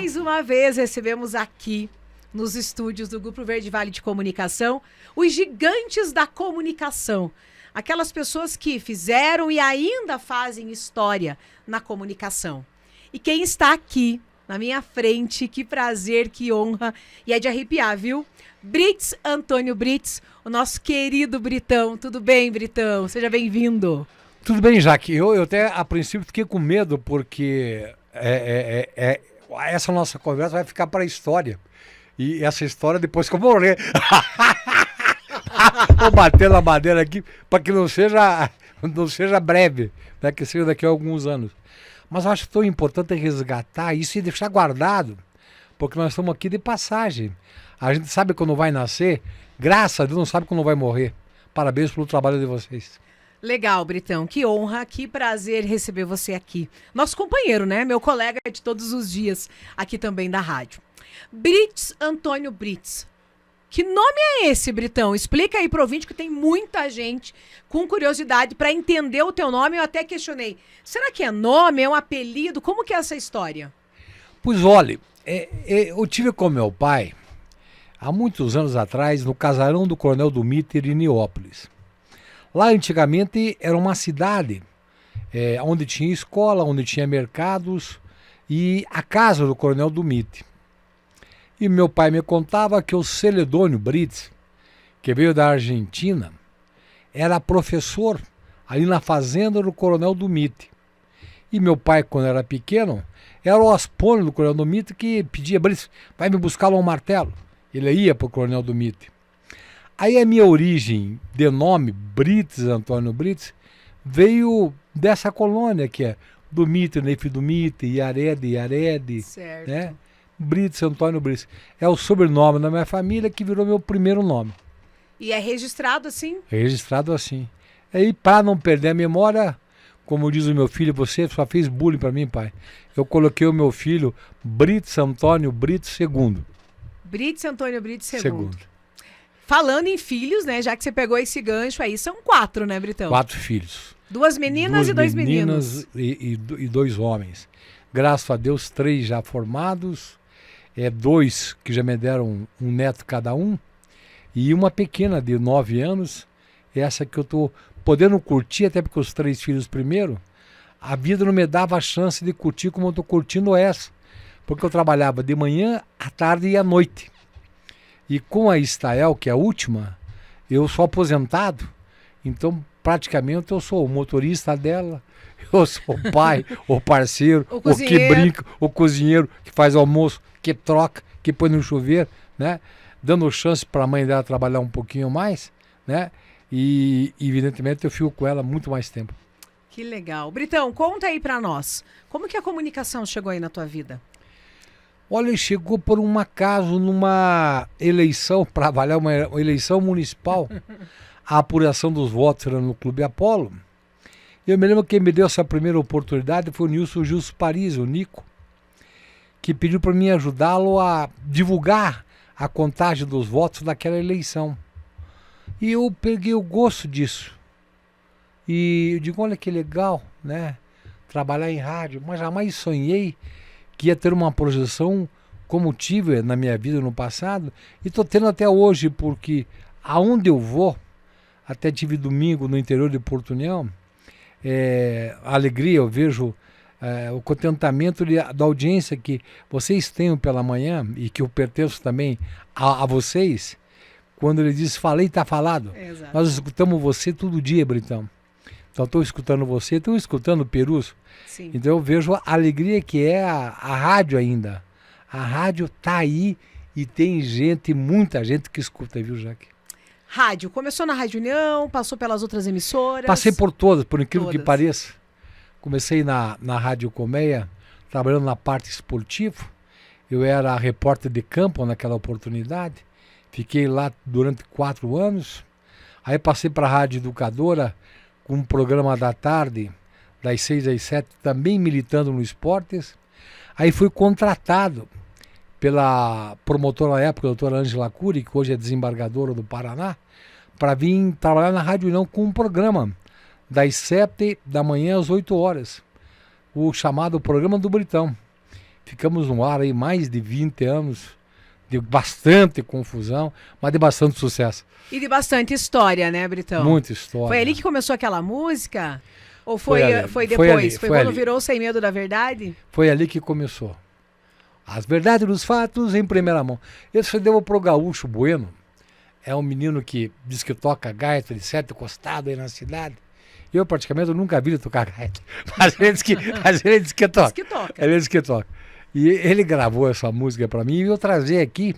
Mais uma vez recebemos aqui, nos estúdios do Grupo Verde Vale de Comunicação, os gigantes da comunicação. Aquelas pessoas que fizeram e ainda fazem história na comunicação. E quem está aqui, na minha frente, que prazer, que honra, e é de arrepiar, viu? Brits Antônio Brits, o nosso querido Britão. Tudo bem, Britão? Seja bem-vindo. Tudo bem, Jaque. Eu até, a princípio, fiquei com medo, porque essa nossa conversa vai ficar para a história. E essa história, depois que eu morrer... Vou bater na madeira aqui para que não seja breve, né? Que seja daqui a alguns anos. Mas eu acho tão importante resgatar isso e deixar guardado, porque nós estamos aqui de passagem. A gente sabe quando vai nascer, graças a Deus não sabe quando vai morrer. Parabéns pelo trabalho de vocês. Legal, Britão, que honra, que prazer receber você aqui. Nosso companheiro, né? Meu colega de todos os dias aqui também da rádio. Brits Antônio Brits. Que nome é esse, Britão? Explica aí pro ouvinte, que tem muita gente com curiosidade para entender o teu nome. Eu até questionei, será que é nome, é um apelido? Como que é essa história? Pois olha, eu tive com meu pai, há muitos anos atrás, no casarão do Coronel do Mitre, em Niópolis. Lá antigamente era uma cidade onde tinha escola, onde tinha mercados e a casa do Coronel do Mitre. E meu pai me contava que o Celedônio Brits, que veio da Argentina, era professor ali na fazenda do Coronel do Mitre. E meu pai, quando era pequeno, era o aspônio do Coronel do Mitre que pedia: Brits, vai me buscar lá um martelo. Ele ia para o Coronel do Mitre. Aí a minha origem de nome, Brits Antônio Brits, veio dessa colônia que é do Mitre, Neif do Mitre, Iarede, certo, né? Brits Antônio Brits. É o sobrenome da minha família que virou meu primeiro nome. E é registrado assim? Registrado assim. Aí, para não perder a memória, como diz o meu filho, você só fez bullying para mim, pai. Eu coloquei o meu filho Brits Antônio Brits II. Brits Antônio Brits II. Falando em filhos, né? Já que você pegou esse gancho aí, são 4, né, Britão? 4 filhos. 2 meninas e 2 meninos. E 2 homens. Graças a Deus, 3 já formados. 2 que já me deram um neto cada um. E uma pequena de 9 anos. Essa que eu tô podendo curtir, até porque os 3 filhos primeiro, a vida não me dava a chance de curtir como eu tô curtindo essa. Porque eu trabalhava de manhã, à tarde e à noite. E com a Estael, que é a última, eu sou aposentado. Então, praticamente, eu sou o motorista dela. Eu sou o pai, o parceiro, o que brinca, o cozinheiro que faz almoço, que troca, que põe no chuveiro, né? Dando chance para a mãe dela trabalhar um pouquinho mais, né? E, evidentemente, eu fico com ela muito mais tempo. Que legal. Britão, conta aí para nós. Como que a comunicação chegou aí na tua vida? Olha, chegou por um acaso numa eleição, para avaliar uma eleição municipal. A apuração dos votos era no Clube Apolo. Eu me lembro que quem me deu essa primeira oportunidade foi o Nilson Gilson Paris, o Nico, que pediu para mim ajudá-lo a divulgar a contagem dos votos daquela eleição. E eu peguei o gosto disso. E eu digo, olha que legal, né? Trabalhar em rádio, mas jamais sonhei que ia ter uma projeção como tive na minha vida no passado. E estou tendo até hoje, porque aonde eu vou, até tive domingo no interior de Porto União, a alegria, eu vejo o contentamento da audiência que vocês têm pela manhã e que eu pertenço também a vocês, quando ele diz, falei, tá falado. Exato. Nós escutamos você todo dia, Britão. Então estou escutando você, estou escutando o Perus. Sim. Então eu vejo a alegria que é a rádio ainda. A rádio tá aí e tem gente, muita gente que escuta, viu, Jaque? Rádio. Começou na Rádio União, passou pelas outras emissoras. Passei por todas, por incrível que Todas. pareça. Comecei na Rádio Colmeia, trabalhando na parte esportiva. Eu era repórter de campo naquela oportunidade. Fiquei lá durante 4 anos. Aí passei para a Rádio Educadora, com um programa da tarde, das 6 às 7, também militando no esportes. Aí fui contratado pela promotora na época, a doutora Ângela Cury, que hoje é desembargadora do Paraná, para vir trabalhar na Rádio União com um programa das 7 da manhã às 8 horas, o chamado Programa do Britão, Ficamos no ar aí mais de 20 anos, de bastante confusão, mas de bastante sucesso. E de bastante história, né, Britão? Muita história. Foi ali que começou aquela música? Ou Foi foi ali, depois? foi ali, Foi foi quando ali. virou Sem Medo da Verdade? Foi ali que começou. As verdades dos fatos em primeira mão. Isso deu pro Gaúcho Bueno. É um menino que diz que toca gaita de certo costado aí na cidade. Eu, praticamente, nunca vi ele tocar gaita. Mas ele diz que toca. Diz que toca. Ele diz que toca. E ele gravou essa música para mim e eu trazei aqui.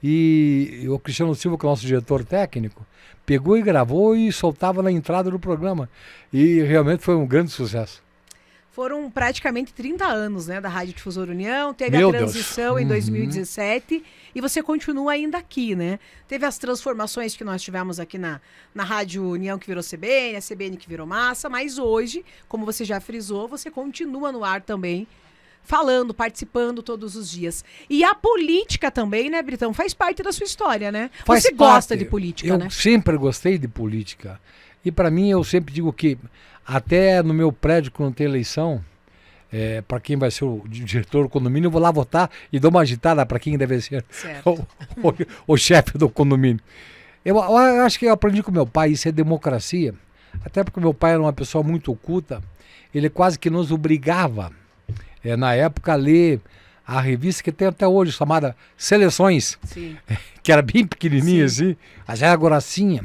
E o Cristiano Silva, que é o nosso diretor técnico, pegou e gravou e soltava na entrada do programa. E realmente foi um grande sucesso. Foram praticamente 30 anos, né, da Rádio Difusora União. Teve Meu a transição Deus. em 2017 e você continua ainda aqui, né? Teve as transformações que nós tivemos aqui na Rádio União, que virou CBN, a CBN que virou Massa, mas hoje, como você já frisou, você continua no ar também, falando, participando todos os dias. E a política também, né, Britão? Faz parte da sua história, né? Faz Você gosta parte. de política, eu né? sempre gostei de política. E para mim, eu sempre digo que até no meu prédio, quando tem eleição, para quem vai ser o diretor do condomínio, eu vou lá votar e dou uma agitada para quem deve ser o chefe do condomínio. Eu acho que eu aprendi com meu pai, isso é democracia. Até porque meu pai era uma pessoa muito oculta, ele quase que nos obrigava, na época, a ler a revista que tem até hoje, chamada Seleções, Sim. que era bem pequenininha assim, mas era grossinha.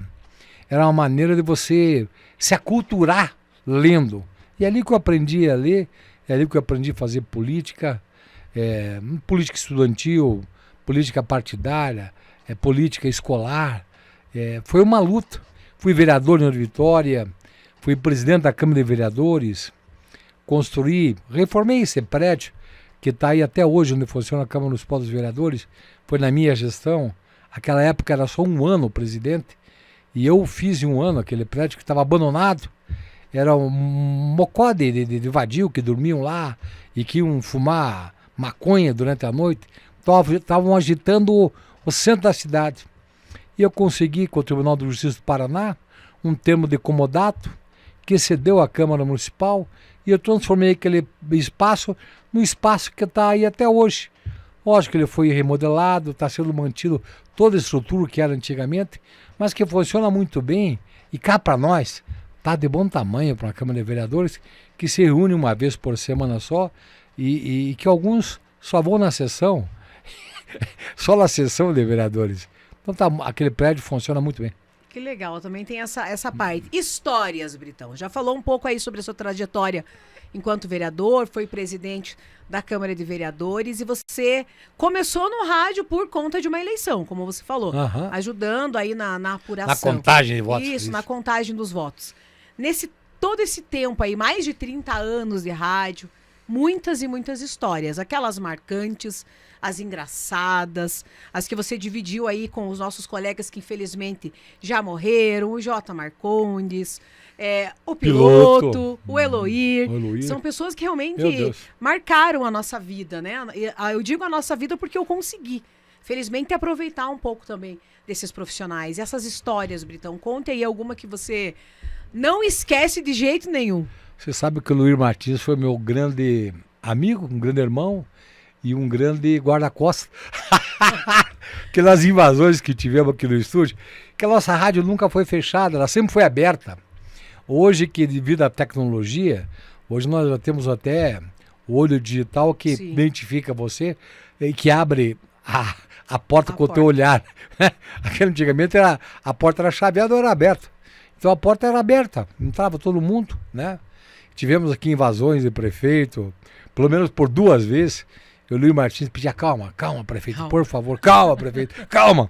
Era uma maneira de você se aculturar lendo. E é ali que eu aprendi a ler, é ali que eu aprendi a fazer política, política estudantil, política partidária, política escolar. Foi uma luta. Fui vereador em Vitória, fui presidente da Câmara de Vereadores, reformei esse prédio, que está aí até hoje, onde funciona a Câmara Municipal dos Vereadores, foi na minha gestão. Aquela época era só um ano o presidente, e eu fiz em um ano aquele prédio que estava abandonado. Era um mocó de vadio que dormiam lá e que iam fumar maconha durante a noite. Estavam agitando o centro da cidade. E eu consegui, com o Tribunal de Justiça do Paraná, um termo de comodato que cedeu à Câmara Municipal e eu transformei aquele espaço no espaço que está aí até hoje. Lógico que ele foi remodelado, está sendo mantido toda a estrutura que era antigamente, mas que funciona muito bem e cá para nós está de bom tamanho para a Câmara de Vereadores, que se reúne uma vez por semana só e que alguns só vão na sessão, só na sessão de vereadores. Então aquele prédio funciona muito bem. Que legal, também tem essa parte. Histórias, Britão. Já falou um pouco aí sobre a sua trajetória enquanto vereador, foi presidente da Câmara de Vereadores e você começou no rádio por conta de uma eleição, como você falou, ajudando aí na apuração. Na contagem de votos. Isso, na contagem dos votos. Todo esse tempo aí, mais de 30 anos de rádio, muitas e muitas histórias, aquelas marcantes, as engraçadas, as que você dividiu aí com os nossos colegas que infelizmente já morreram, o J. Marcondes, o Piloto, o Eloir. São pessoas que realmente marcaram a nossa vida, né? Eu digo a nossa vida porque eu consegui, felizmente, aproveitar um pouco também desses profissionais. E essas histórias, Britão, conte aí alguma que você não esquece de jeito nenhum. Você sabe que o Luir Martins foi meu grande amigo, um grande irmão e um grande guarda-costas. Aquelas invasões que tivemos aqui no estúdio, que a nossa rádio nunca foi fechada, ela sempre foi aberta. Hoje, que devido à tecnologia, hoje nós já temos até o olho digital que identifica você e que abre a porta com o teu olhar. Aquele antigamente a porta era chaveada ou era aberta. Então a porta era aberta, entrava todo mundo, né? Tivemos aqui invasões de prefeito, pelo menos por 2 vezes. Eu, Luiz Martins, pedia calma, prefeito, por favor, calma, prefeito, calma.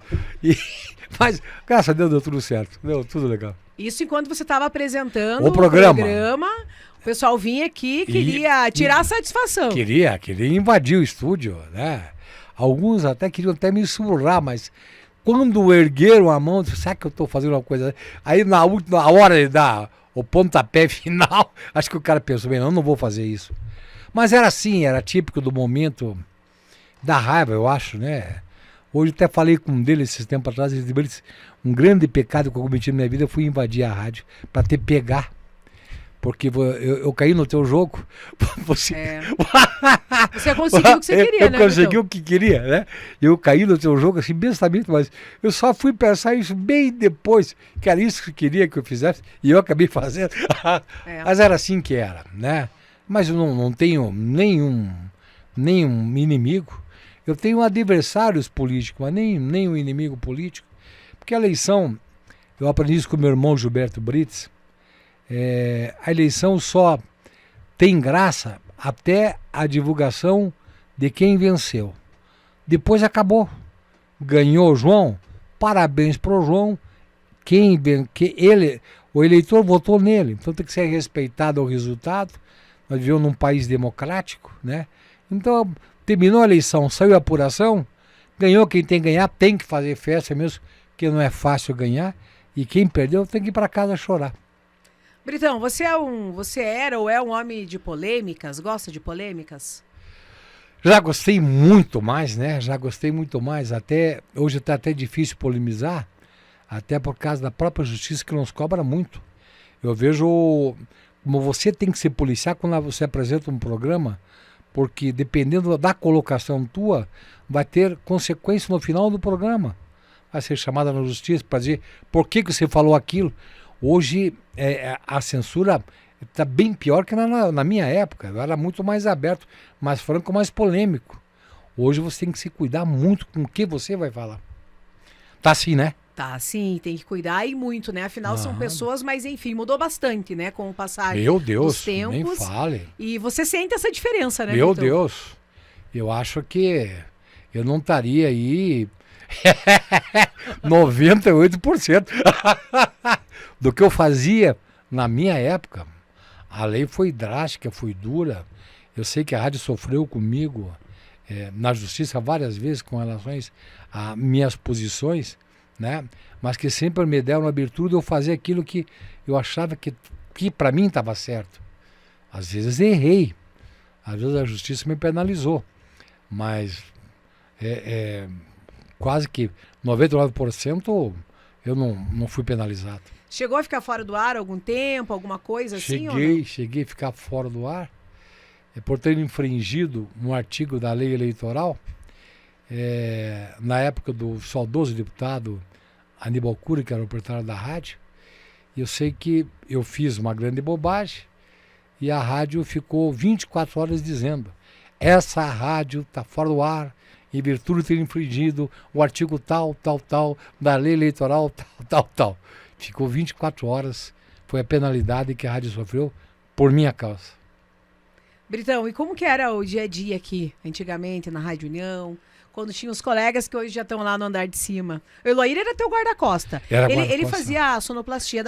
Mas, graças a Deus, deu tudo certo, deu tudo legal. Isso enquanto você estava apresentando o programa, o pessoal vinha aqui, queria tirar a satisfação. Queria invadir o estúdio, né? Alguns até queriam me surrar, mas quando ergueram a mão, disse, será que eu estou fazendo uma coisa? Aí na última hora de dar o pontapé final, acho que o cara pensou, bem, não vou fazer isso. Mas era assim, era típico do momento da raiva, eu acho, né? Hoje até falei com um deles esses tempos atrás, ele disse, um grande pecado que eu cometi na minha vida foi invadir a rádio para pegar porque eu caí no teu jogo. Você, você conseguiu o que você queria, né? Eu consegui o que queria, né? Eu caí no teu jogo assim, bestamente, mas eu só fui pensar isso bem depois, que era isso que eu queria que eu fizesse, e eu acabei fazendo. Mas era assim que era, né? Mas eu não tenho nenhum inimigo. Eu tenho adversários políticos, mas nem um inimigo político. Porque a eleição, eu aprendi isso com meu irmão Gilberto Brits, a eleição só tem graça até a divulgação de quem venceu. Depois acabou. Ganhou o João, parabéns pro João. O eleitor votou nele, então tem que ser respeitado o resultado. Nós vivemos num país democrático, né? Então, terminou a eleição, saiu a apuração, ganhou quem tem que ganhar, tem que fazer festa mesmo, porque não é fácil ganhar, e quem perdeu tem que ir para casa chorar. Britão, você era ou é um homem de polêmicas? Gosta de polêmicas? Já gostei muito mais, né? Já gostei muito mais. Até hoje está até difícil polemizar, até por causa da própria justiça que nos cobra muito. Eu vejo como você tem que se policiar quando você apresenta um programa, porque dependendo da colocação tua, vai ter consequência no final do programa. Vai ser chamada na justiça para dizer por que você falou aquilo. Hoje a censura está bem pior que na minha época. Eu era muito mais aberto, mais franco, mais polêmico. Hoje você tem que se cuidar muito com o que você vai falar. Tá assim, né? Tá, sim, tem que cuidar e muito, né? Afinal, são pessoas, mas enfim, mudou bastante, né? Com o passar dos tempos. Nem fale. E você sente essa diferença, né? Meu Deus, eu acho que eu não estaria aí 98% do que eu fazia na minha época. A lei foi drástica, foi dura. Eu sei que a rádio sofreu comigo na justiça várias vezes com relação a minhas posições, né? Mas que sempre me deram a abertura de eu fazer aquilo que eu achava que para mim estava certo. Às vezes errei, às vezes a justiça me penalizou, mas quase que 99% eu não fui penalizado. Chegou a ficar fora do ar algum tempo, alguma coisa assim? Cheguei a ficar fora do ar, por ter infringido um artigo da lei eleitoral. Na época do saudoso deputado Aníbal Cury, que era o proprietário da rádio, e eu sei que eu fiz uma grande bobagem e a rádio ficou 24 horas dizendo: essa rádio está fora do ar em virtude de ter infringido o artigo tal da lei eleitoral tal. Ficou 24 horas, foi a penalidade que a rádio sofreu por minha causa. Britão, e como que era o dia a dia aqui, antigamente, na Rádio União? Quando tinha os colegas que hoje já estão lá no andar de cima. O Eloir era teu guarda-costa. Ele fazia a sonoplastia.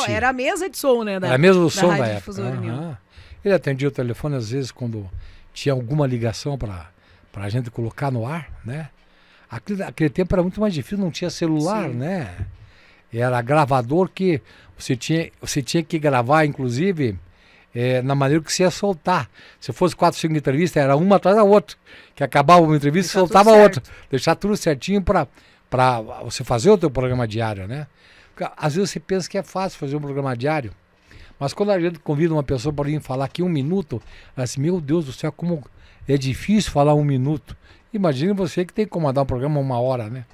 Era a mesa de som, né? Era a mesa do som da época. Ele atendia o telefone às vezes quando tinha alguma ligação para a gente colocar no ar, né? Aquele tempo era muito mais difícil, não tinha celular, né? Era gravador que você tinha que gravar, inclusive, na maneira que você ia soltar. Se fosse 4, 5 entrevistas, era uma atrás da outra. Que acabava uma entrevista e soltava a outra. Deixar tudo certinho para você fazer o teu programa diário, né? Porque, às vezes você pensa que é fácil fazer um programa diário, mas quando a gente convida uma pessoa para vir falar aqui 1 minuto, ela diz: meu Deus do céu, como é difícil falar 1 minuto. Imagine você que tem que comandar um programa 1 hora, né?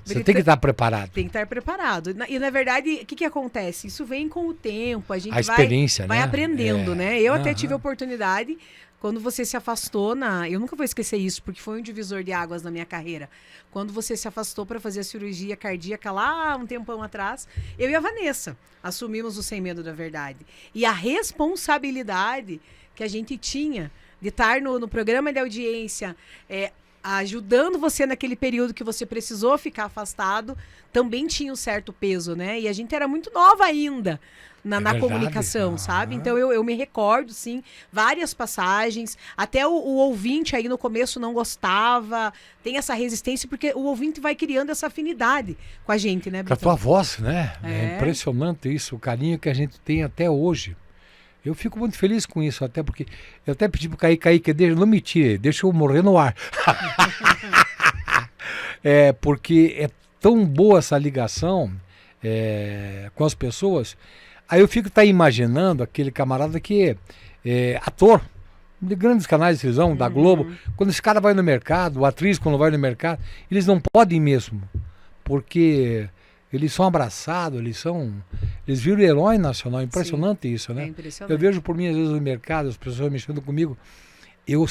Você tem que estar preparado. Tem que estar preparado. E, na verdade, o que acontece? Isso vem com o tempo. A gente experiência, vai né? aprendendo, né? Eu até tive a oportunidade, quando você se afastou, eu nunca vou esquecer isso, porque foi um divisor de águas na minha carreira. Quando você se afastou para fazer a cirurgia cardíaca lá um tempão atrás, eu e a Vanessa assumimos o Sem Medo da Verdade. E a responsabilidade que a gente tinha de estar no programa de audiência, ajudando você naquele período que você precisou ficar afastado, também tinha um certo peso, né? E a gente era muito nova ainda na comunicação, sabe? Então eu me recordo, sim, várias passagens, até o ouvinte aí no começo não gostava, tem essa resistência, porque o ouvinte vai criando essa afinidade com a gente, né, com a tua voz, né? É impressionante isso, o carinho que a gente tem até hoje. Eu fico muito feliz com isso, até porque eu até pedi para Kaique, não me tire, deixa eu morrer no ar. Porque é tão boa essa ligação com as pessoas. Aí eu fico imaginando aquele camarada que é ator de grandes canais de televisão, da Globo. Quando esse cara vai no mercado, a atriz quando vai no mercado, eles não podem mesmo, porque eles são abraçados, eles viram herói nacional. Impressionante isso, né? É impressionante. Eu vejo por mim, às vezes, no mercado, as pessoas mexendo comigo, eu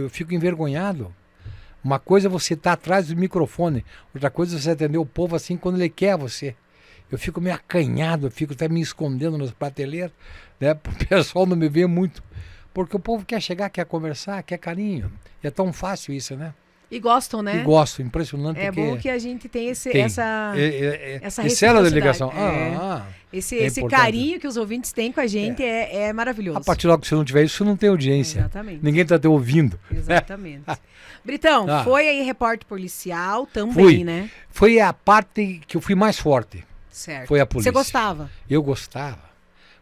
fico envergonhado. Uma coisa é você estar atrás do microfone, outra coisa é você atender o povo assim quando ele quer você. Eu fico meio acanhado, eu fico até me escondendo nas prateleiras, né? O pessoal não me vê muito. Porque o povo quer chegar, quer conversar, quer carinho. E é tão fácil isso, né? E gostam, né? E gosto, impressionante. É bom que a gente tem essa Esse era da reciprocidade. ligação. Esse importante. carinho que os ouvintes têm com a gente é maravilhoso. A partir logo que você não tiver isso, você não tem audiência. Exatamente. Ninguém está te ouvindo. Exatamente. Britão, foi aí repórter policial também, Fui. né? Foi a parte que eu fui mais forte. Certo. Foi a polícia. Você gostava? Eu gostava.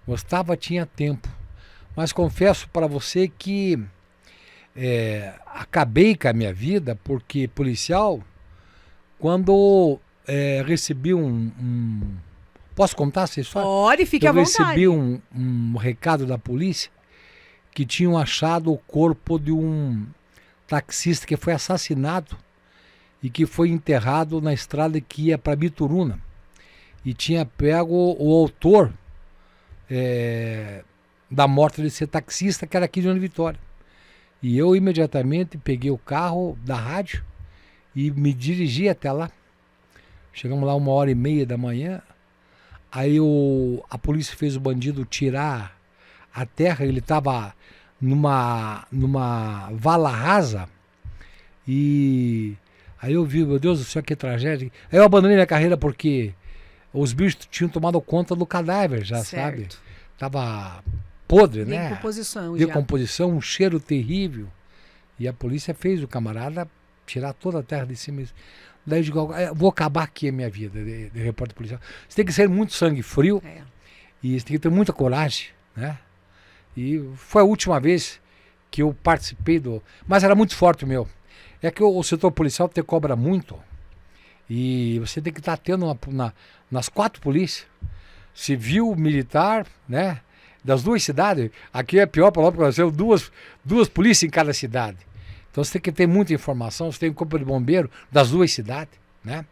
Gostava, tinha tempo. Mas confesso para você que acabei com a minha vida, porque policial, quando recebi Posso contar essa história? Pode, fique à Eu vontade. recebi um recado da polícia que tinham achado o corpo de um taxista que foi assassinado e que foi enterrado na estrada que ia para Bituruna. E tinha pego o autor da morte de ser taxista, que era aqui de União Vitória. E eu imediatamente peguei o carro da rádio e me dirigi até lá. Chegamos lá 1h30 da manhã. Aí a polícia fez o bandido tirar a terra. Ele estava numa vala rasa. E aí eu vi, meu Deus do céu, que tragédia. Aí eu abandonei minha carreira porque os bichos tinham tomado conta do cadáver, já sabe? Tava podre, né? Decomposição, um cheiro terrível. E a polícia fez o camarada tirar toda a terra de cima. Daí eu digo, vou acabar aqui a minha vida de repórter policial. Você tem que ser muito sangue frio e você tem que ter muita coragem, né? E foi a última vez que eu participei Mas era muito forte o meu. É que o setor policial te cobra muito e você tem que estar tendo nas 4 polícias, civil, militar, né? Das 2 cidades. Aqui é pior para lá, porque nós temos duas polícias em cada cidade. Então você tem que ter muita informação, você tem um corpo de bombeiro das 2 cidades, né?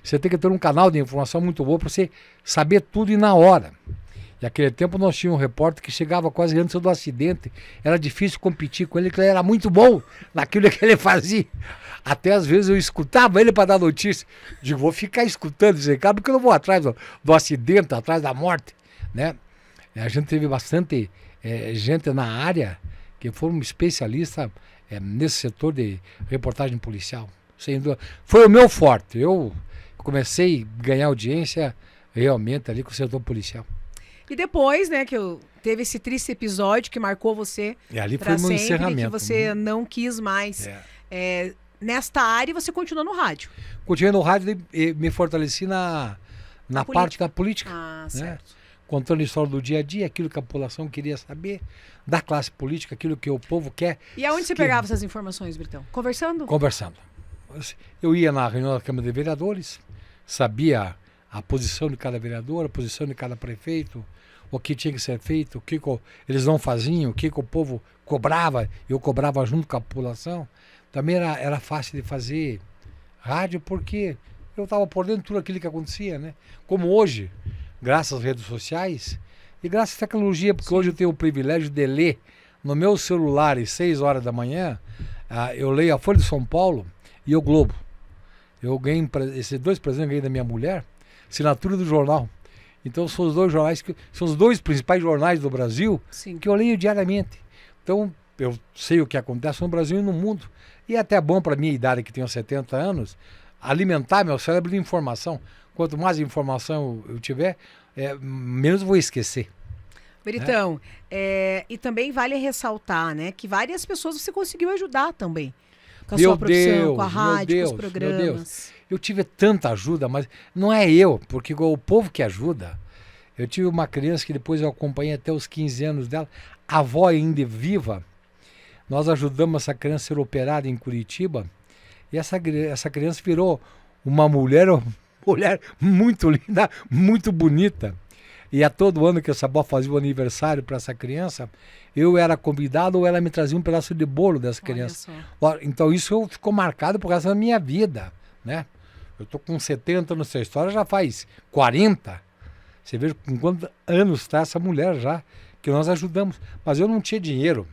Você tem que ter um canal de informação muito bom para você saber tudo e na hora. E naquele tempo nós tínhamos um repórter que chegava quase antes do acidente. Era difícil competir com ele, porque ele era muito bom naquilo que ele fazia. Até às vezes eu escutava ele para dar notícia. Digo, vou ficar escutando esse cara, porque eu não vou atrás do acidente, atrás da morte, né? A gente teve bastante gente na área que foram especialistas nesse setor de reportagem policial. Sem dúvida. Foi o meu forte. Eu comecei a ganhar audiência realmente ali com o setor policial. E depois, né, teve esse triste episódio que marcou você ali foi meu encerramento. Que você não quis mais nesta área e você continuou no rádio. Continuei no rádio e me fortaleci na parte da política. Ah, né? certo. Contando a história do dia a dia, aquilo que a população queria saber, da classe política, aquilo que o povo quer. E aonde você pegava essas informações, Britão? Conversando? Conversando. Eu ia na reunião da Câmara de Vereadores, sabia a posição de cada vereador, a posição de cada prefeito, o que tinha que ser feito, o que eles não faziam, o que o povo cobrava, eu cobrava junto com a população. Também era fácil de fazer rádio, porque eu estava por dentro de tudo aquilo que acontecia, né? Como hoje, graças às redes sociais e graças à tecnologia, porque hoje eu tenho o privilégio de ler no meu celular às 6 horas da manhã, eu leio a Folha de São Paulo e o Globo. Eu ganhei esses 2 presentes, eu ganhei da minha mulher, assinatura do jornal. Então são os 2 jornais, são os 2 principais jornais do Brasil que eu leio diariamente. Então eu sei o que acontece no Brasil e no mundo. E é até bom para a minha idade, que tenho 70 anos, alimentar meu cérebro de informação. Quanto mais informação eu tiver, menos vou esquecer. Britão, e também vale ressaltar, né, que várias pessoas você conseguiu ajudar também. Com a sua profissão, com a rádio, com os programas. Eu tive tanta ajuda, mas não é eu, porque o povo que ajuda. Eu tive uma criança que depois eu acompanhei até os 15 anos dela, a avó ainda viva. Nós ajudamos essa criança a ser operada em Curitiba, e essa criança virou uma mulher muito linda, muito bonita. E a todo ano que a Sabó fazia o aniversário para essa criança, eu era convidado ou ela me trazia um pedaço de bolo dessa criança. Então isso ficou marcado por causa da minha vida, né? Eu tô com 70 nessa história, já faz 40. Você vê com quantos anos está essa mulher já, que nós ajudamos. Mas eu não tinha dinheiro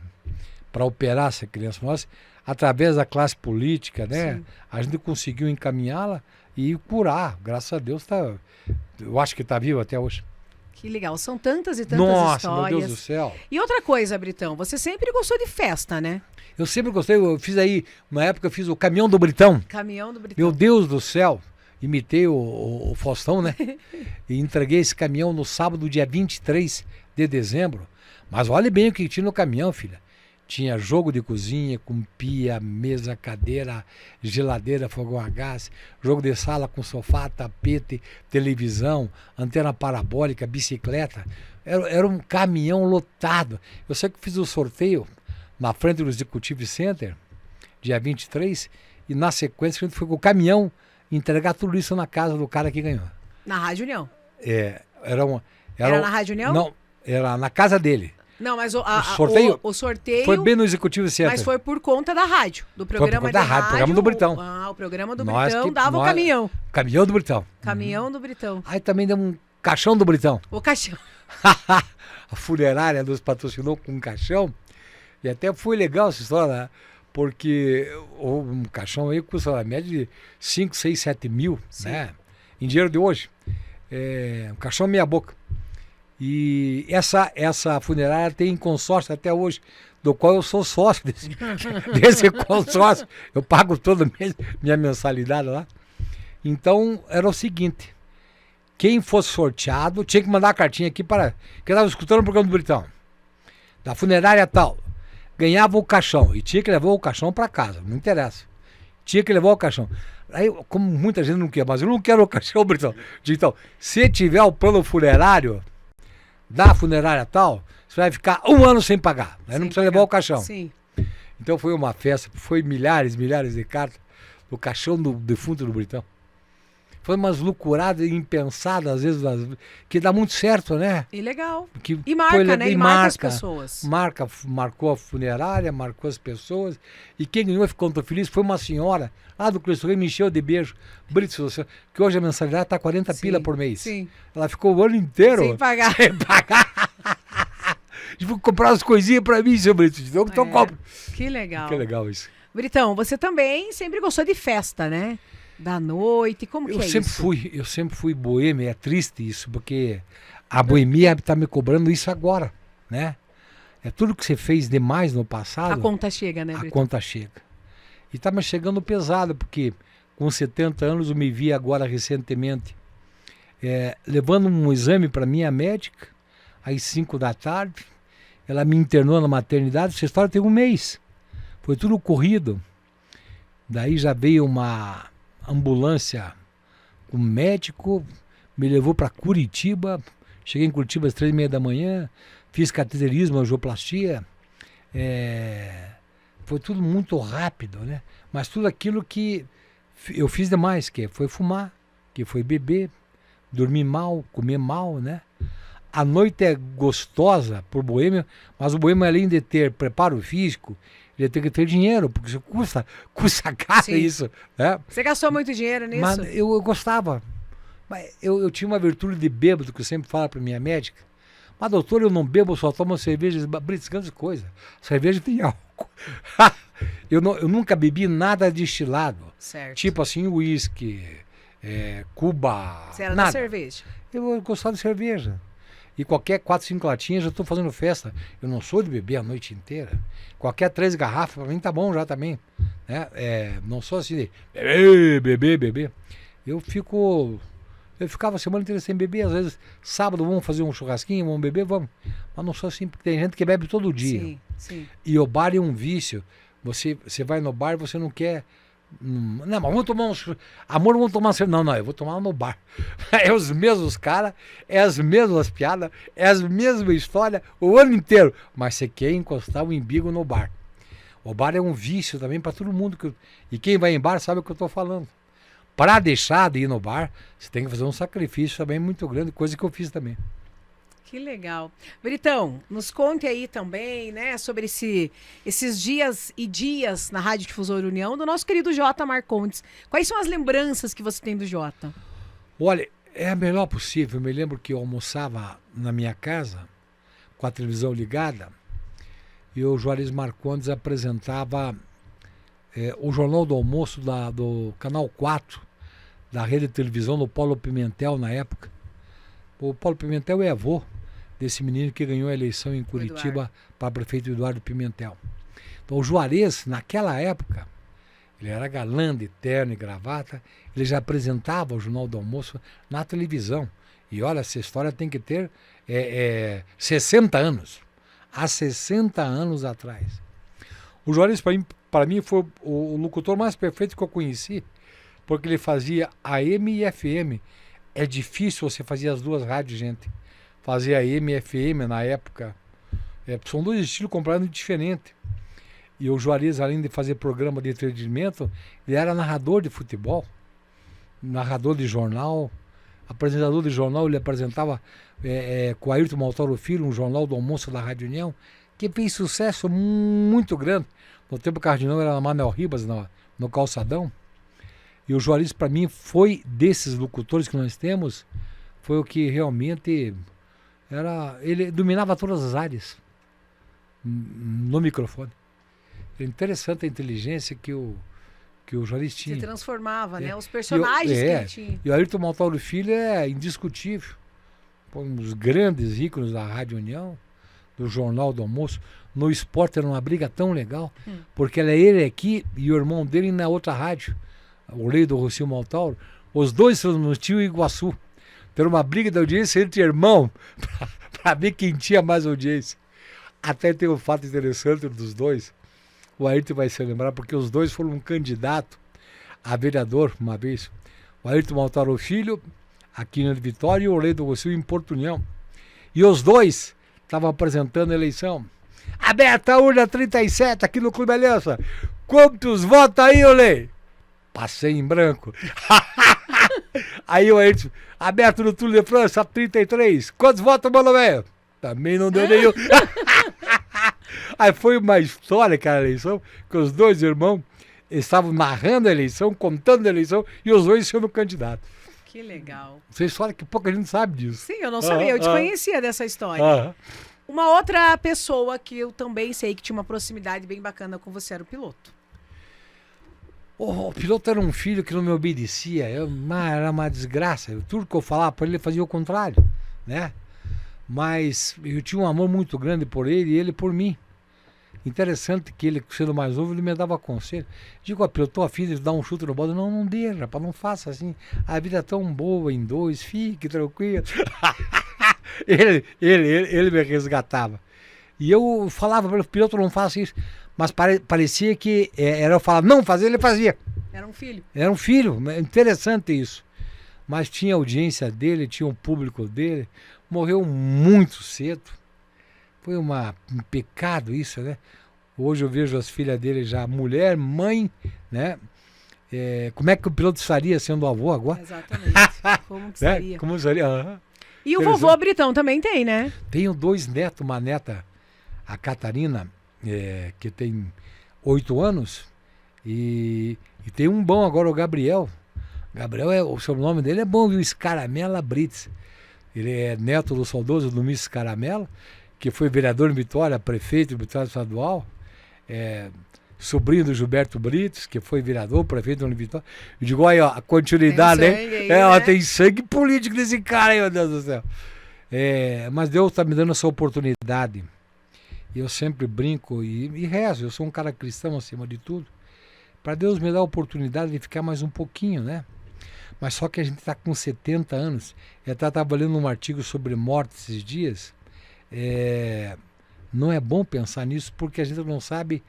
para operar essa criança. Nós, através da classe política, né? Sim. A gente conseguiu encaminhá-la e curar. Graças a Deus, eu acho que está vivo até hoje. Que legal. São tantas e tantas histórias. Nossa, meu Deus do céu. E outra coisa, Britão, você sempre gostou de festa, né? Eu sempre gostei. Eu fiz aí, na época eu fiz o Caminhão do Britão. Caminhão do Britão. Meu Deus do céu. Imitei o Faustão, né? E entreguei esse caminhão no sábado, dia 23 de dezembro. Mas olhe bem o que tinha no caminhão, filha. Tinha jogo de cozinha com pia, mesa, cadeira, geladeira, fogão a gás, jogo de sala com sofá, tapete, televisão, antena parabólica, bicicleta. Era um caminhão lotado. Eu sei que fiz o sorteio na frente do Executive Center, dia 23, e na sequência a gente foi com o caminhão entregar tudo isso na casa do cara que ganhou. Na Rádio União? Era na Rádio União? Não, era na casa dele. Não, mas o sorteio foi bem no Executivo Center. Mas foi por conta da rádio, do programa foi por conta da rádio, programa do Britão. O programa do Britão dava o caminhão. Caminhão do Britão. Caminhão do Britão. Aí também deu um caixão do Britão. O caixão. A funerária nos patrocinou com um caixão. E até foi legal essa história, né? Porque um caixão aí custa a média de 5, 6, 7 mil, né? Em dinheiro de hoje. Um caixão meia boca. E essa funerária tem consórcio até hoje, do qual eu sou sócio desse consórcio. Eu pago todo mês minha mensalidade lá. Então, era o seguinte. Quem fosse sorteado tinha que mandar a cartinha aqui para... Quem estava escutando o programa do Britão. Da funerária tal. Ganhava o caixão e tinha que levar o caixão para casa, não interessa. Tinha que levar o caixão. Aí, como muita gente não quer, mas eu não quero o caixão, Britão. Então, se tiver o plano funerário da funerária tal, você vai ficar 1 ano sem pagar. Aí não precisa levar o caixão. Sim. Então foi uma festa, foi milhares de cartas do caixão do defunto do Britão. Foi umas loucuradas impensadas, às vezes, que dá muito certo, né? E legal. E marca, né? E marca as pessoas. Marcou a funerária, marcou as pessoas. E quem ganhou e ficou tão feliz foi uma senhora lá do Cristo Rei, me encheu de beijo. Brito, que hoje a mensalidade está 40 pila por mês. Sim. Ela ficou o ano inteiro sem pagar. Sem pagar. Vou comprar umas coisinhas para mim, seu Brito. Então compro. Que legal. Que legal isso. Britão, você também sempre gostou de festa, né? Da noite, como que é isso? Eu sempre fui boêmio, é triste isso, porque a boemia está me cobrando isso agora, né? É tudo que você fez demais no passado. A conta chega, né, Britão? A conta chega. E está me chegando pesado, porque com 70 anos eu me vi agora recentemente levando um exame para minha médica, às 5 da tarde, ela me internou na maternidade, essa história tem 1 mês. Foi tudo corrido. Daí já veio uma ambulância com médico, me levou para Curitiba, cheguei em Curitiba às 3h30 da manhã, fiz cateterismo, angioplastia, foi tudo muito rápido, né? Mas tudo aquilo que eu fiz demais, que foi fumar, que foi beber, dormir mal, comer mal, né? A noite é gostosa por boêmio, mas o boêmio, além de ter preparo físico, ele tem que ter dinheiro, porque isso custa caro. Sim. Isso. Né? Você gastou muito dinheiro nisso? Mas eu gostava. Mas eu tinha uma virtude de bêbado, que eu sempre falo para minha médica. Mas, doutor, eu não bebo, eu só tomo cerveja, grande coisa. Cerveja tem álcool. eu nunca bebi nada destilado. Certo. Tipo assim, uísque, Cuba. Você era nada. da cerveja? Eu gostava de cerveja. E qualquer 4, 5 latinhas já estou fazendo festa. Eu não sou de beber a noite inteira. Qualquer 3 garrafas, para mim tá bom já também. Né? Não sou assim de beber. Eu ficava a semana inteira sem beber. Às vezes, sábado vamos fazer um churrasquinho, vamos beber, vamos. Mas não sou assim, porque tem gente que bebe todo dia. Sim, sim. E o bar é um vício. Você vai no bar e você não quer... Não, mas vamos tomar amor, vamos tomar cerveja. Não, eu vou tomar no bar. É os mesmos caras, é as mesmas piadas, é as mesmas histórias o ano inteiro. Mas você quer encostar o umbigo no bar. O bar é um vício também para todo mundo. E quem vai em bar sabe o que eu estou falando. Para deixar de ir no bar, você tem que fazer um sacrifício também muito grande, coisa que eu fiz também. Que legal. Britão, nos conte aí também, né, sobre esses dias e dias na Rádio Difusora União do nosso querido Jota Marcondes. Quais são as lembranças que você tem do Jota? Olha, é a melhor possível. Eu me lembro que eu almoçava na minha casa, com a televisão ligada, e o Juarez Marcondes apresentava o Jornal do Almoço do Canal 4, da rede de televisão do Paulo Pimentel na época. O Paulo Pimentel é avô desse menino que ganhou a eleição em Curitiba para prefeito Eduardo Pimentel. Então o Juarez, naquela época, ele era galã de terno e gravata, ele já apresentava o Jornal do Almoço na televisão. E olha, essa história tem que ter 60 anos. Há 60 anos atrás. O Juarez, para mim, foi o locutor mais perfeito que eu conheci, porque ele fazia AM e FM. É difícil você fazer as duas rádios, gente. Fazer AM e FM na época. São dois estilos completamente diferentes. E o Juarez, além de fazer programa de entretenimento, ele era narrador de futebol, narrador de jornal, apresentador de jornal. Ele apresentava com Ayrton Maltoro Filho, um jornal do almoço da Rádio União, que fez sucesso muito grande. No tempo o Cardinal era na Manuel Ribas, no Calçadão. E o Juarez, para mim, foi desses locutores que nós temos, foi o que realmente ele dominava todas as áreas no microfone. É interessante a inteligência que o Juarez tinha. Se transformava, né? Os personagens que ele tinha. E o Ayrton Maltoro Filho é indiscutível. Um dos grandes ícones da Rádio União, do Jornal do Almoço. No esporte era uma briga tão legal, porque era ele aqui e o irmão dele na outra rádio, o Lei do Rocio Maltauro. Os dois transmitiam em Iguaçu. Era uma briga da audiência entre irmão, para ver quem tinha mais audiência. Até tem um fato interessante dos dois. O Ayrton vai se lembrar, porque os dois foram um candidato a vereador uma vez. O Ayrton Maltaro Filho, aqui na Vitória, e o Lei do Rocio em Porto União. E os dois estavam apresentando a eleição. Aberta a urna 37 aqui no Clube Aliança. Quantos votos aí, Olê? Passei em branco. Aí o Ayrton, aberto no Tour de França, 33. Quantos votos, mano, velho? Também não deu nenhum. Aí foi uma história, cara, a eleição, que os dois irmãos estavam narrando a eleição, contando a eleição, e os dois sendo candidatos. Que legal. Essa história que pouca gente sabe disso. Sim, eu não sabia, eu te conhecia dessa história. Uma outra pessoa que eu também sei que tinha uma proximidade bem bacana com você era o piloto. O piloto era um filho que não me obedecia, era uma desgraça. Tudo que eu falava para ele fazia o contrário, né? Mas eu tinha um amor muito grande por ele e ele por mim. Interessante que ele, sendo mais novo, ele me dava conselho. Digo, piloto, tô afim de dar um chute no bode. Não dê, rapaz, não faça assim. A vida é tão boa em dois, fique tranquilo. ele me resgatava. E eu falava para ele, piloto, não faça isso. Mas parecia que era eu falar, não fazer, ele fazia. Era um filho. Era um filho, interessante isso. Mas tinha a audiência dele, tinha o público dele. Morreu muito cedo. Foi um pecado isso, né? Hoje eu vejo as filhas dele já mulher, mãe, né? Como é que o piloto estaria sendo avô agora? Exatamente. Como que seria? Como seria? E o vovô Britão também tem, né? Tenho 2 netos, uma neta, a Catarina, que tem 8 anos, e tem um bom agora, o Gabriel. Gabriel, o sobrenome dele é bom, viu? Scaramella Brits. Ele é neto do saudoso Domingos Scaramella, que foi vereador em Vitória, prefeito de Vitória Estadual, sobrinho do Gilberto Brites, que foi vereador, prefeito de Vitória. Eu digo, olha, a continuidade, tem sangue aí, né? Tem sangue político desse cara aí, meu Deus do céu. Mas Deus está me dando essa oportunidade. E eu sempre brinco e rezo, eu sou um cara cristão acima de tudo, para Deus me dar a oportunidade de ficar mais um pouquinho, né? Mas só que a gente está com 70 anos. Eu estava lendo um artigo sobre morte esses dias. Não é bom pensar nisso porque a gente não sabe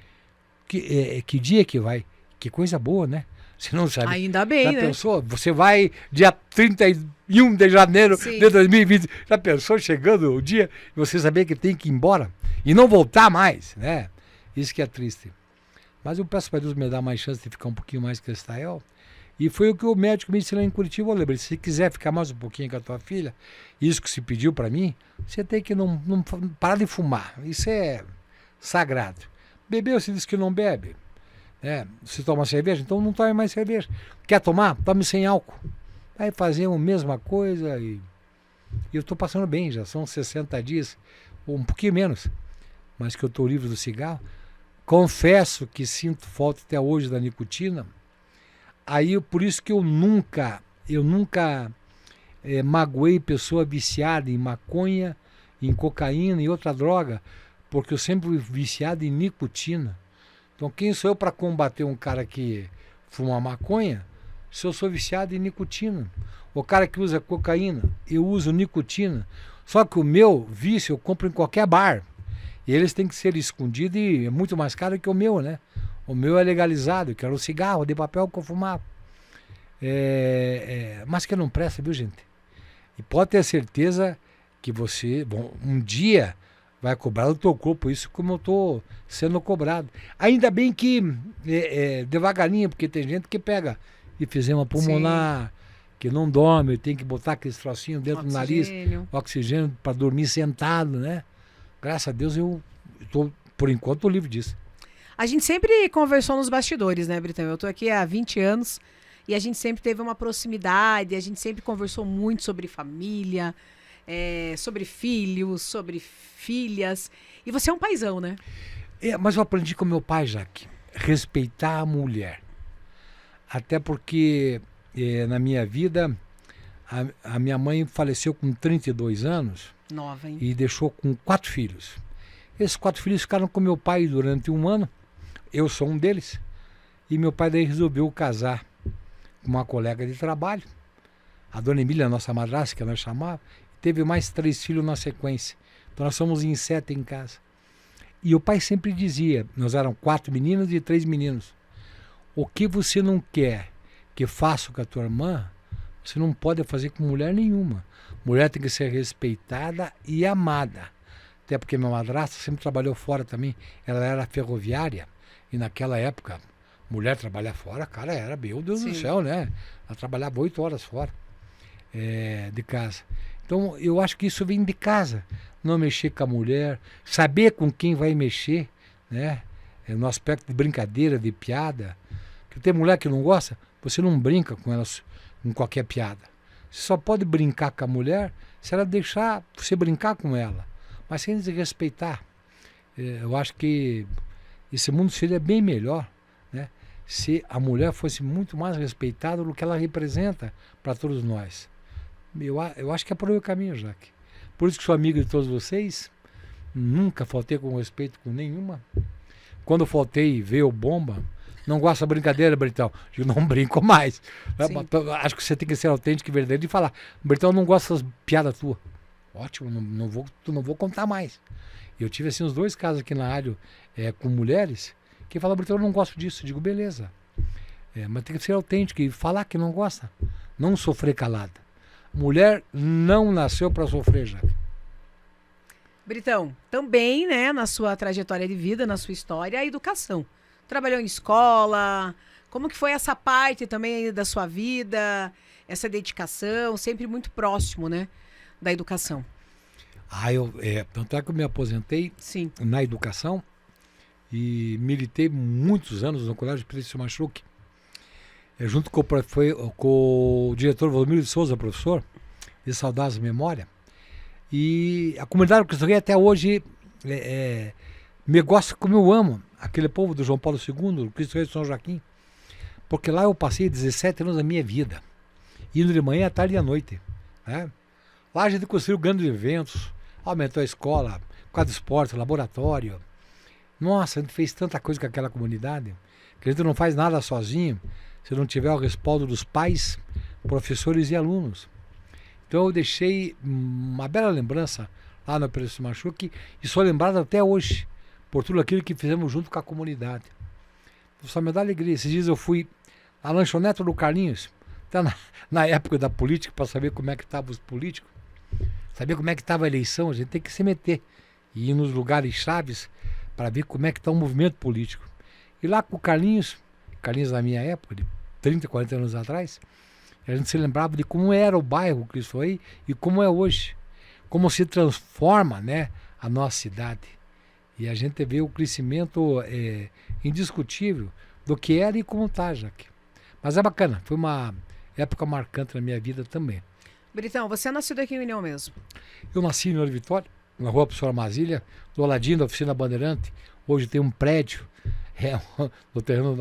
que dia que vai. Que coisa boa, né? Você não sabe. Ainda bem, né? Pensou? Você vai dia 31 de janeiro de 2020. Já pensou chegando o dia e você saber que tem que ir embora e não voltar mais, né? Isso que é triste. Mas eu peço para Deus me dar mais chance de ficar um pouquinho mais que Estael. E foi o que o médico me disse lá em Curitiba. Olha, Brito, se quiser ficar mais um pouquinho com a tua filha, isso que se pediu para mim, você tem que não parar de fumar. Isso é sagrado. Beber, você disse que não bebe. Você toma cerveja, então não tome mais cerveja. Quer tomar? Tome sem álcool. Aí fazemos a mesma coisa e eu estou passando bem, já são 60 dias, ou um pouquinho menos, mas que eu estou livre do cigarro. Confesso que sinto falta até hoje da nicotina. Aí, por isso que eu nunca magoei pessoa viciada em maconha, em cocaína e outra droga, porque eu sempre fui viciado em nicotina. Então, quem sou eu para combater um cara que fuma maconha se eu sou viciado em nicotina? O cara que usa cocaína, eu uso nicotina. Só que o meu vício eu compro em qualquer bar. E eles têm que ser escondidos e é muito mais caro que o meu, né? O meu é legalizado, que era o cigarro de papel que eu fumava. Mas que não presta, viu, gente? E pode ter certeza que você, um dia vai cobrar do teu corpo isso como eu estou sendo cobrado. Ainda bem que devagarinho, porque tem gente que pega enfisema pulmonar, sim, que não dorme, tem que botar aqueles trocinhos dentro do nariz, oxigênio para dormir sentado, né? Graças a Deus eu estou, por enquanto, livre disso. A gente sempre conversou nos bastidores, né, Britão? Eu estou aqui há 20 anos e a gente sempre teve uma proximidade, a gente sempre conversou muito sobre família, sobre filhos, sobre filhas. E você é um paizão, né? Mas eu aprendi com meu pai, Jaque, respeitar a mulher. Até porque na minha vida, a minha mãe faleceu com 32 anos. Nova, hein? E deixou com 4 filhos. Esses 4 filhos ficaram com meu pai durante 1 ano. Eu sou um deles. E meu pai daí resolveu casar com uma colega de trabalho, a dona Emília, nossa madrasta, que nós chamávamos. Teve mais 3 filhos na sequência. Então nós somos em 7 em casa. E o pai sempre dizia, nós eram 4 meninas e 3 meninos. O que você não quer que faça com a tua irmã, você não pode fazer com mulher nenhuma. Mulher tem que ser respeitada e amada. Até porque minha madrasta sempre trabalhou fora também. Ela era ferroviária. E naquela época, mulher trabalhar fora, cara, era, meu Deus do céu, né? Ela trabalhava 8 horas fora de casa. Então, eu acho que isso vem de casa. Não mexer com a mulher, saber com quem vai mexer, né? No aspecto de brincadeira, de piada. Porque tem mulher que não gosta, você não brinca com elas com qualquer piada. Você só pode brincar com a mulher se ela deixar você brincar com ela, mas sem desrespeitar. Eu acho que esse mundo seria bem melhor, né, se a mulher fosse muito mais respeitada do que ela representa para todos nós. Eu acho que é por aí o caminho, Jaque. Por isso que sou amigo de todos vocês, nunca faltei com respeito com nenhuma. Quando faltei, veio bomba. Não gosta da brincadeira, Britão? Eu não brinco mais. Acho que você tem que ser autêntico e verdadeiro e falar, Britão, não gosto dessas piadas tuas. Ótimo, não vou contar mais. Eu tive assim uns 2 casos aqui na rádio com mulheres que falam, Britão, eu não gosto disso. Eu digo, beleza. Mas tem que ser autêntico e falar que não gosta. Não sofrer calada. Mulher não nasceu para sofrer, Jaque. Britão, também, né, na sua trajetória de vida, na sua história, a educação. Trabalhou em escola, como que foi essa parte também da sua vida, essa dedicação, sempre muito próximo, né, da educação? Tanto é que eu me aposentei, sim, na educação e militei muitos anos no Colégio Felício Machuque, junto com o diretor Valdomiro de Souza, professor, de saudosa memória. E a comunidade cristã até hoje me gosta como eu amo aquele povo do João Paulo II, do Cristo Rei de São Joaquim, porque lá eu passei 17 anos da minha vida, indo de manhã, à tarde e à noite, né? Lá a gente construiu grandes eventos, aumentou a escola, quadro de esporte, laboratório. Nossa, a gente fez tanta coisa com aquela comunidade, que a gente não faz nada sozinho se não tiver o respaldo dos pais, professores e alunos. Então eu deixei uma bela lembrança lá no Felício Machuque e sou lembrado até hoje por tudo aquilo que fizemos junto com a comunidade. Só me dá alegria. Esses dias eu fui à lanchonete do Carlinhos, até na época da política, para saber como é que estavam os políticos, saber como é que estava a eleição. A gente tem que se meter e ir nos lugares chaves para ver como é que está o movimento político. E lá com o Carlinhos da minha época, de 30, 40 anos atrás, a gente se lembrava de como era o bairro Cristo Rei e como é hoje. Como se transforma, né, a nossa cidade. E a gente vê o crescimento indiscutível do que era e como está, Jaque. Mas é bacana, foi uma época marcante na minha vida também. Britão, você é nascido aqui em União mesmo? Eu nasci em União de Vitória, na rua Professor Masília, do ladinho da oficina Bandeirante. Hoje tem um prédio no terreno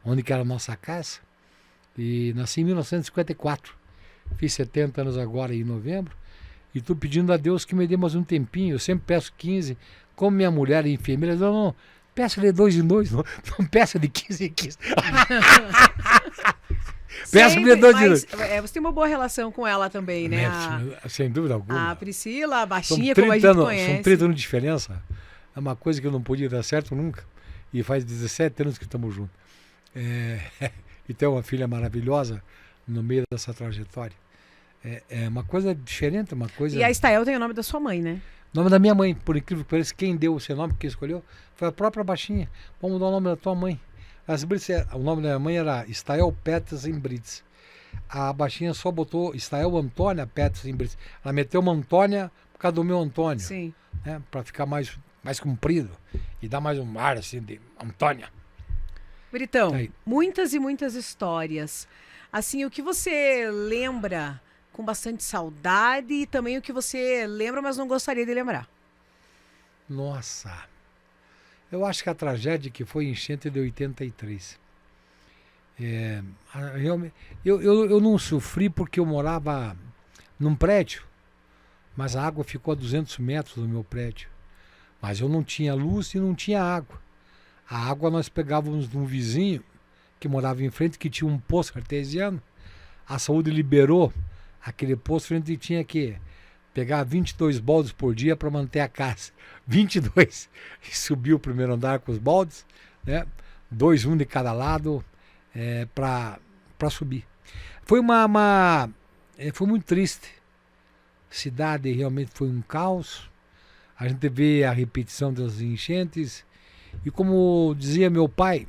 onde que era a nossa casa. E nasci em 1954. Fiz 70 anos agora em novembro. E estou pedindo a Deus que me dê mais um tempinho. Eu sempre peço 15. Como minha mulher é enfermeira, não, peça de 2 em 2, não peça de 15 em 15. Peça de 2 em 2. Você tem uma boa relação com ela também, né? Sem dúvida alguma. A Priscila, a baixinha, como a gente conhece. São 30 anos de diferença. É uma coisa que eu não podia dar certo nunca. E faz 17 anos que estamos juntos. E tem uma filha maravilhosa no meio dessa trajetória. É uma coisa diferente, uma coisa... E a Estael tem o nome da sua mãe, né? O nome da minha mãe, por incrível que pareça, quem deu o seu nome, quem escolheu, foi a própria baixinha. Vamos dar o nome da tua mãe. O nome da minha mãe era Estael Petersen Brits. A baixinha só botou Estael Antônia Petersen Brits. Ela meteu uma Antônia por causa do meu Antônio. Sim. Né, para ficar mais comprido e dar mais um ar assim de Antônia. Britão, muitas e muitas histórias. Assim, o que você lembra com bastante saudade e também o que você lembra, mas não gostaria de lembrar? Nossa, eu acho que a tragédia que foi a enchente de 83. Eu não sofri porque eu morava num prédio, mas a água ficou a 200 metros do meu prédio. Mas eu não tinha luz e não tinha água. A água nós pegávamos de um vizinho que morava em frente, que tinha um poço artesiano. A saúde liberou aquele poço, a gente tinha que pegar 22 baldes por dia para manter a casa. 22. E subiu o primeiro andar com os baldes, né? 2, um de cada lado, para subir. Foi foi muito triste. A cidade realmente foi um caos. A gente vê a repetição das enchentes. E como dizia meu pai,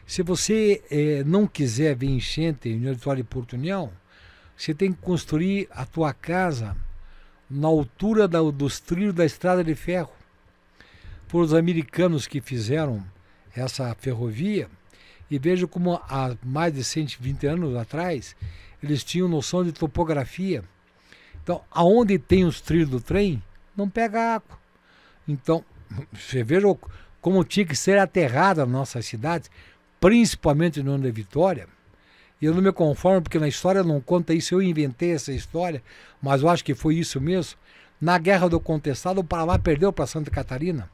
se você não quiser ver enchente em União de Vitória e Porto União, você tem que construir a tua casa na altura dos trilhos da estrada de ferro. Foram os americanos que fizeram essa ferrovia, e veja como há mais de 120 anos atrás eles tinham noção de topografia. Então, aonde tem os trilhos do trem, não pega água. Então, você veja como tinha que ser aterrada a nossa cidade, principalmente no ano de Vitória. E eu não me conformo, porque na história não conta isso, eu inventei essa história, mas eu acho que foi isso mesmo. Na Guerra do Contestado, o Paraná perdeu para Santa Catarina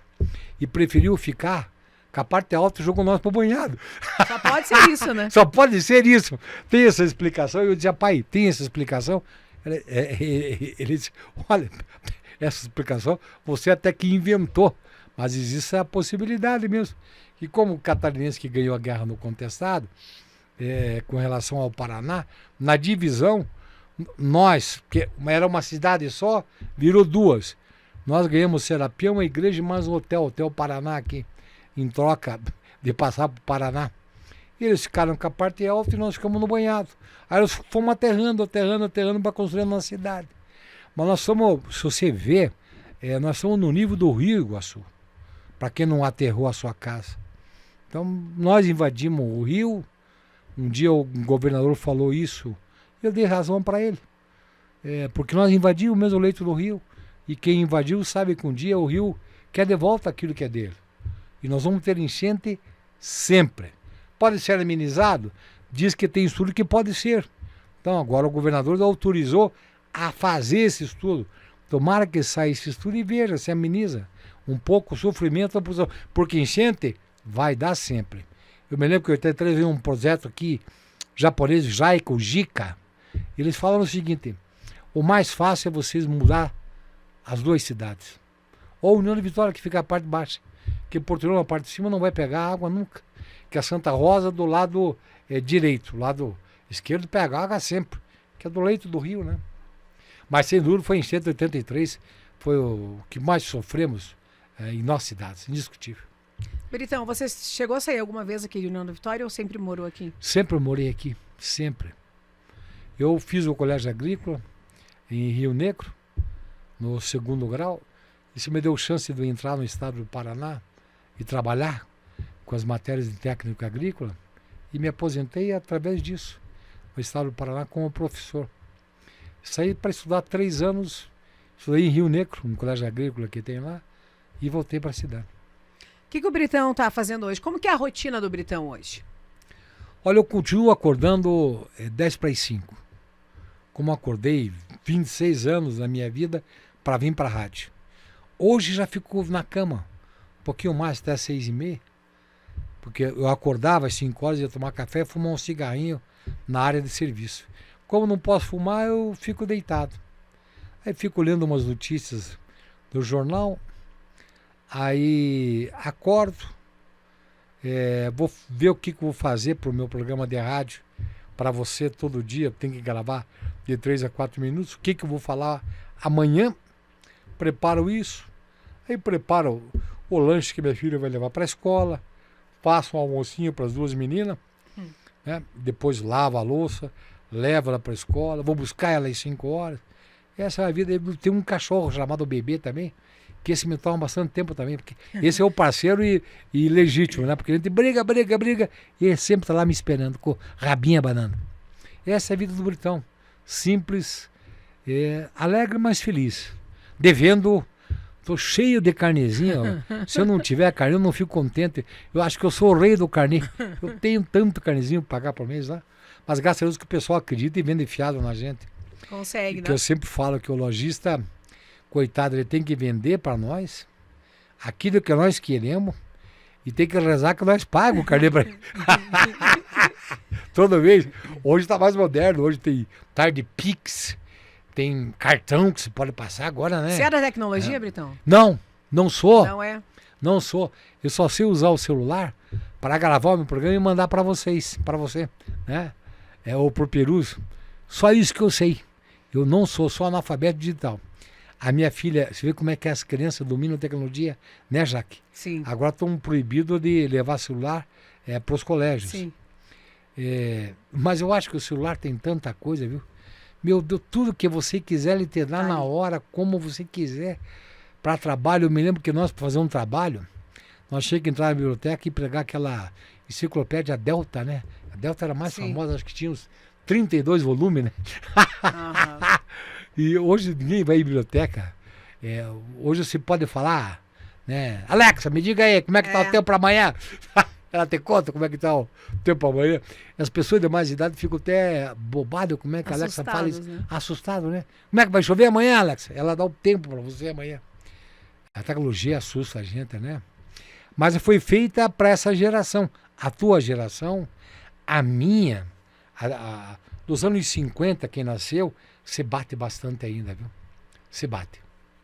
e preferiu ficar com a parte alta e jogou nós para o banhado. Só pode ser isso, né? Só pode ser isso. Tem essa explicação. Eu dizia, pai, tem essa explicação? Ele disse, olha, essa explicação você até que inventou, mas existe a possibilidade mesmo. E como o catarinense que ganhou a Guerra no Contestado, com relação ao Paraná, na divisão, nós, que era uma cidade só, virou 2. Nós ganhamos Serapião, uma igreja e mais um Hotel Paraná aqui, em troca de passar para o Paraná. E eles ficaram com a parte alta e nós ficamos no banhado. Aí nós fomos aterrando para construir a nossa cidade. Mas nós somos, se você ver, nós somos no nível do Rio Iguaçu, para quem não aterrou a sua casa. Então, nós invadimos o rio. Um dia o governador falou isso, eu dei razão para ele. Porque nós invadimos o mesmo leito do rio. E quem invadiu sabe que um dia o rio quer de volta aquilo que é dele. E nós vamos ter enchente sempre. Pode ser amenizado? Diz que tem estudo que pode ser. Então agora o governador autorizou a fazer esse estudo. Tomara que saia esse estudo e veja se ameniza um pouco o sofrimento da população. Porque enchente vai dar sempre. Eu me lembro que em 83 veio um projeto aqui, japonês, JICA. Eles falam o seguinte, o mais fácil é vocês mudar as 2 cidades. Ou União de Vitória, que fica a parte baixa. Que Porto União, na parte de cima, não vai pegar água nunca. Que a Santa Rosa do lado direito, lado esquerdo pega água sempre. Que é do leito do rio, né? Mas sem dúvida foi em 183, foi o que mais sofremos em nossas cidades, indiscutível. Britão, você chegou a sair alguma vez aqui de União da Vitória ou sempre morou aqui? Sempre morei aqui, sempre. Eu fiz o colégio agrícola em Rio Negro, no 2º grau. Isso me deu chance de eu entrar no estado do Paraná e trabalhar com as matérias de técnico agrícola. E me aposentei através disso, no estado do Paraná, como professor. Saí para estudar 3 anos, estudei em Rio Negro, um colégio agrícola que tem lá, e voltei para a cidade. O que o Britão está fazendo hoje? Como que é a rotina do Britão hoje? Olha, eu continuo acordando 10 para as 5. Como acordei 26 anos na minha vida para vir para a rádio. Hoje já fico na cama, um pouquinho mais, até 6h30, porque eu acordava às 5 horas, ia tomar café e fumar um cigarrinho na área de serviço. Como não posso fumar, eu fico deitado. Aí fico lendo umas notícias do jornal, aí acordo, vou ver o que eu vou fazer para o meu programa de rádio, para você todo dia, tem que gravar de 3 a 4 minutos, o que eu vou falar amanhã, preparo isso, aí preparo o lanche que minha filha vai levar para a escola, faço um almocinho para as 2 meninas, né? Depois lavo a louça, levo ela para a escola, vou buscar ela às 5 horas. Essa é a vida. Tem um cachorro chamado Bebê também, que esse me toma bastante tempo também, porque esse é o parceiro e legítimo, né? Porque a gente briga, e ele sempre está lá me esperando, com rabinha banana. Essa é a vida do Britão. Simples, alegre, mas feliz. Devendo, tô cheio de carnezinha. Ó. Se eu não tiver carne, eu não fico contente. Eu acho que eu sou o rei do carne. Eu tenho tanto carnezinho para pagar por mês lá. Mas graças a Deus que o pessoal acredita e vende fiado na gente. Consegue, Que né? eu sempre falo que o lojista, coitado, ele tem que vender para nós aquilo que nós queremos e tem que rezar que nós pagamos o carnê para ele. Toda vez. Hoje está mais moderno, hoje tem tarde Pix, tem cartão que se pode passar agora, né? Você é da tecnologia, Britão? Não sou. Não é? Não sou. Eu só sei usar o celular para gravar o meu programa e mandar para vocês, para você, né? Ou pro Peruso. Só isso que eu sei. Eu não sou analfabeto digital. A minha filha, você vê como é que as crianças dominam a tecnologia, né, Jaque? Sim. Agora estão proibidos de levar celular para os colégios. Sim. Mas eu acho que o celular tem tanta coisa, viu? Meu Deus, tudo que você quiser, ele te dá na hora, como você quiser. Para trabalho, eu me lembro que nós, para fazer um trabalho, nós tínhamos que entrar na biblioteca e pegar aquela enciclopédia Delta, né? A Delta era mais famosa, acho que tinha uns 32 volumes, né? Uhum. E hoje ninguém vai em biblioteca. Hoje você pode falar, né? Alexa, me diga aí, como é que tá o tempo para amanhã? Ela te conta como é que tá o tempo para amanhã. As pessoas de mais idade ficam até bobadas como é que a Alexa fala isso. Né? Assustado, né? Como é que vai chover amanhã, Alexa? Ela dá o tempo para você amanhã. A tecnologia assusta a gente, né? Mas foi feita para essa geração. A tua geração, a minha, dos anos 50, quem nasceu, você bate bastante ainda, viu? Você bate.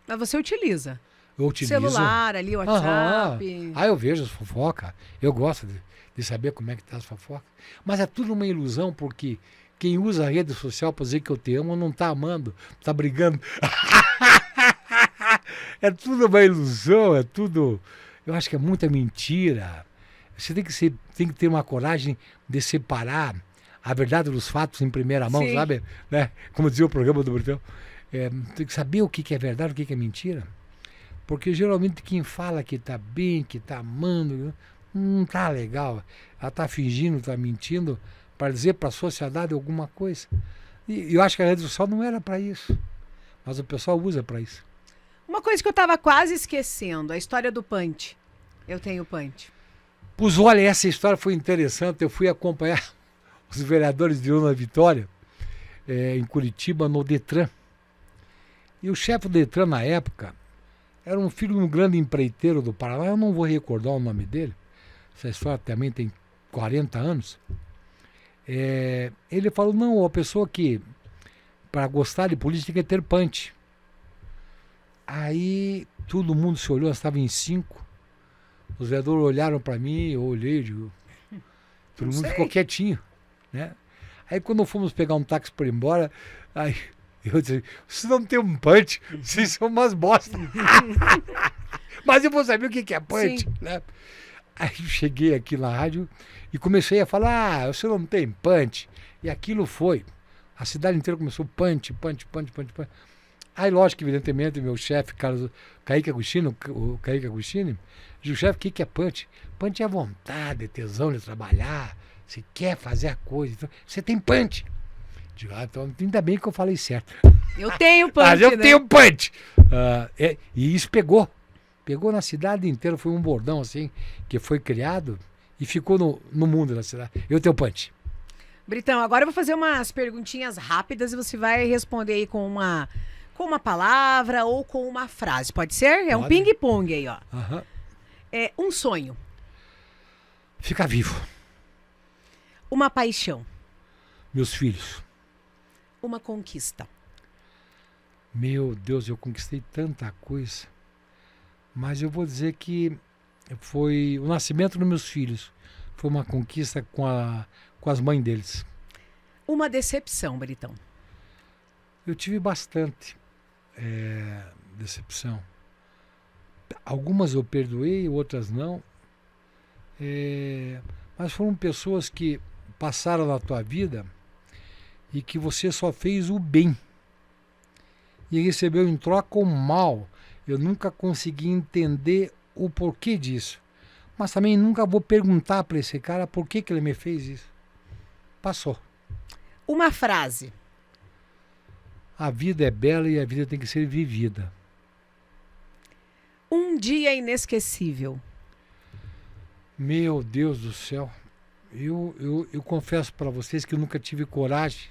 Mas você utiliza? Eu utilizo. Celular ali, WhatsApp. Eu vejo as fofocas. Eu gosto de saber como é que tá as fofocas. Mas é tudo uma ilusão, porque quem usa a rede social para dizer que eu te amo não tá amando, tá brigando. É tudo uma ilusão, é tudo... Eu acho que é muita mentira. Você tem que ter uma coragem de separar a verdade dos fatos em primeira mão, sabe? Né? Como dizia o programa do Britão. Tem que saber o que é verdade, o que é mentira. Porque geralmente quem fala que tá bem, que tá amando, não tá legal. Ela tá fingindo, tá mentindo para dizer para a sociedade alguma coisa. E eu acho que a rede social não era para isso. Mas o pessoal usa para isso. Uma coisa que eu estava quase esquecendo, a história do Punch. Eu tenho Punch. Pois olha, essa história foi interessante. Eu fui acompanhar os vereadores de União da Vitória em Curitiba, no Detran. E o chefe do Detran, na época, era um filho de um grande empreiteiro do Paraná. Eu não vou recordar o nome dele. Essa história também tem 40 anos. Ele falou, não, a pessoa que, para gostar de política, tem que ter Punch. Aí todo mundo se olhou, nós estávamos em 5. Os vereadores olharam para mim, eu olhei, digo, todo mundo ficou quietinho, né? Aí quando fomos pegar um táxi para ir embora, aí eu disse, vocês não tem um Punch, vocês são umas bosta. Mas eu vou saber o que é Punch, né? Aí eu cheguei aqui na rádio e comecei a falar, você não tem punch. E aquilo foi. A cidade inteira começou punch. Aí, lógico, evidentemente, meu chefe, Kaique Agostini, diz, o chefe, o que é punch? Punch é vontade, tesão de trabalhar, você quer fazer a coisa, então, você tem punch. Digo, então ainda bem que eu falei certo. Eu tenho punch, Mas eu né? tenho punch. E isso pegou na cidade inteira, foi um bordão assim, que foi criado e ficou no mundo da cidade. Eu tenho punch. Britão, agora eu vou fazer umas perguntinhas rápidas e você vai responder aí com uma palavra ou com uma frase, pode ser? É um Pode. ping-pong aí, ó. Aham. É um sonho, Fica vivo. uma paixão, Meus filhos. uma conquista, Meu Deus, eu conquistei tanta coisa. Mas eu vou dizer que foi o nascimento dos meus filhos. Foi uma conquista com as mães deles. uma decepção, Britão. Eu tive bastante decepção. Algumas eu perdoei, outras não. Mas foram pessoas que passaram na tua vida e que você só fez o bem. E recebeu em troca o mal. Eu nunca consegui entender o porquê disso. Mas também nunca vou perguntar para esse cara por que ele me fez isso. Passou. Uma frase, A vida é bela e a vida tem que ser vivida. um dia inesquecível, Meu Deus do céu. Eu confesso para vocês que eu nunca tive coragem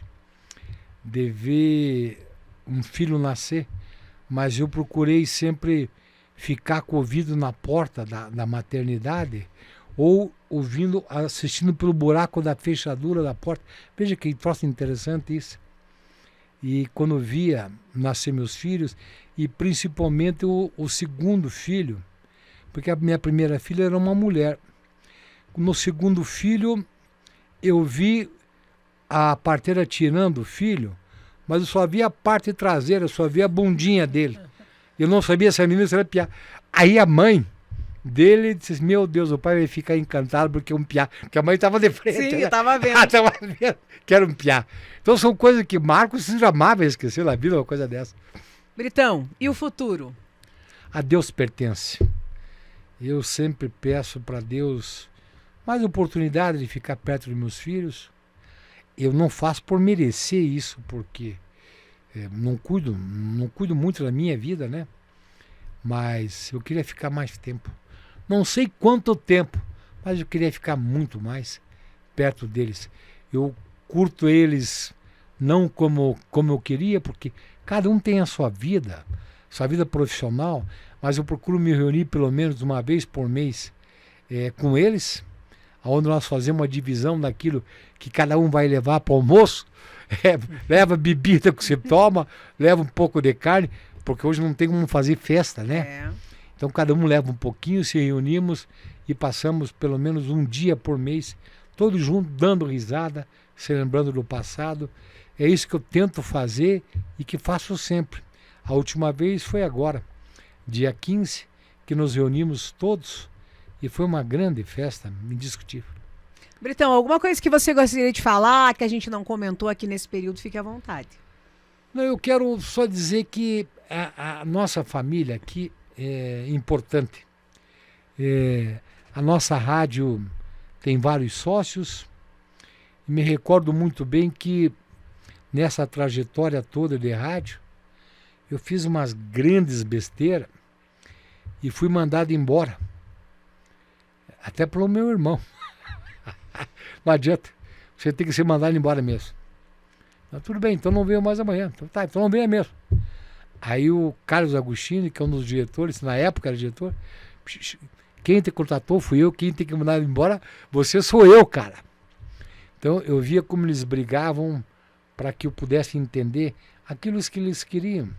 de ver um filho nascer, mas eu procurei sempre ficar com o ouvido na porta da maternidade ou assistindo pelo buraco da fechadura da porta. Veja que troço interessante isso. E quando via nascer meus filhos, e principalmente o segundo filho, porque a minha primeira filha era uma mulher. No segundo filho, eu vi a parteira tirando o filho, mas eu só via a parte traseira, eu só via a bundinha dele. Eu não sabia se a menina era piá. Aí a mãe dele disse, meu Deus, o pai vai ficar encantado porque é um piá. Porque a mãe estava de frente. Sim, né? eu tava vendo. Ela tava vendo que era um piá. Então são coisas que marcam, você jamais vai esquecer na vida uma coisa dessa. Britão, e o futuro? A Deus pertence. Eu sempre peço para Deus mais oportunidade de ficar perto dos meus filhos. Eu não faço por merecer isso, porque não cuido muito da minha vida, né? Mas eu queria ficar mais tempo. Não sei quanto tempo, mas eu queria ficar muito mais perto deles. Eu curto eles não como eu queria, porque cada um tem a sua vida profissional, mas eu procuro me reunir pelo menos uma vez por mês com eles, onde nós fazemos uma divisão daquilo que cada um vai levar para o almoço, leva bebida que você toma, leva um pouco de carne, porque hoje não tem como fazer festa, né? Então cada um leva um pouquinho, se reunimos e passamos pelo menos um dia por mês, todos juntos, dando risada, se lembrando do passado. É isso que eu tento fazer e que faço sempre. A última vez foi agora, dia 15, que nos reunimos todos e foi uma grande festa, indiscutível. Britão, alguma coisa que você gostaria de falar, que a gente não comentou aqui nesse período, fique à vontade. Não, eu quero só dizer que a nossa família aqui é importante. A nossa rádio tem vários sócios. E me recordo muito bem que nessa trajetória toda de rádio, eu fiz umas grandes besteiras e fui mandado embora. Até pelo meu irmão. Não adianta. Você tem que ser mandado embora mesmo. Mas tudo bem, então não venho mais amanhã. Então tá, então não venha mesmo. Aí o Carlos Agostini, que é um dos diretores, na época era diretor, quem te contratou fui eu, quem tem que mandar embora, você sou eu, cara. Então eu via como eles brigavam para que eu pudesse entender aquilo que eles queriam.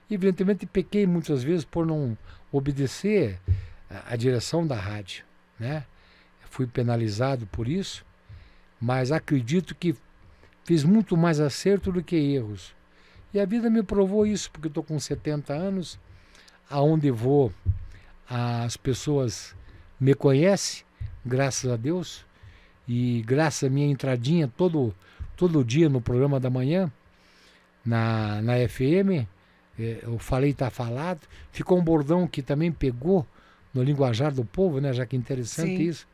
E, evidentemente, pequei muitas vezes por não obedecer a direção da rádio, né? Fui penalizado por isso, mas acredito que fiz muito mais acerto do que erros. E a vida me provou isso, porque eu estou com 70 anos, aonde vou, as pessoas me conhece, graças a Deus, e graças à minha entradinha todo dia no programa da manhã, na FM, eu falei, tá falado. Ficou um bordão que também pegou no linguajar do povo, né? Já que é interessante. Sim. Isso.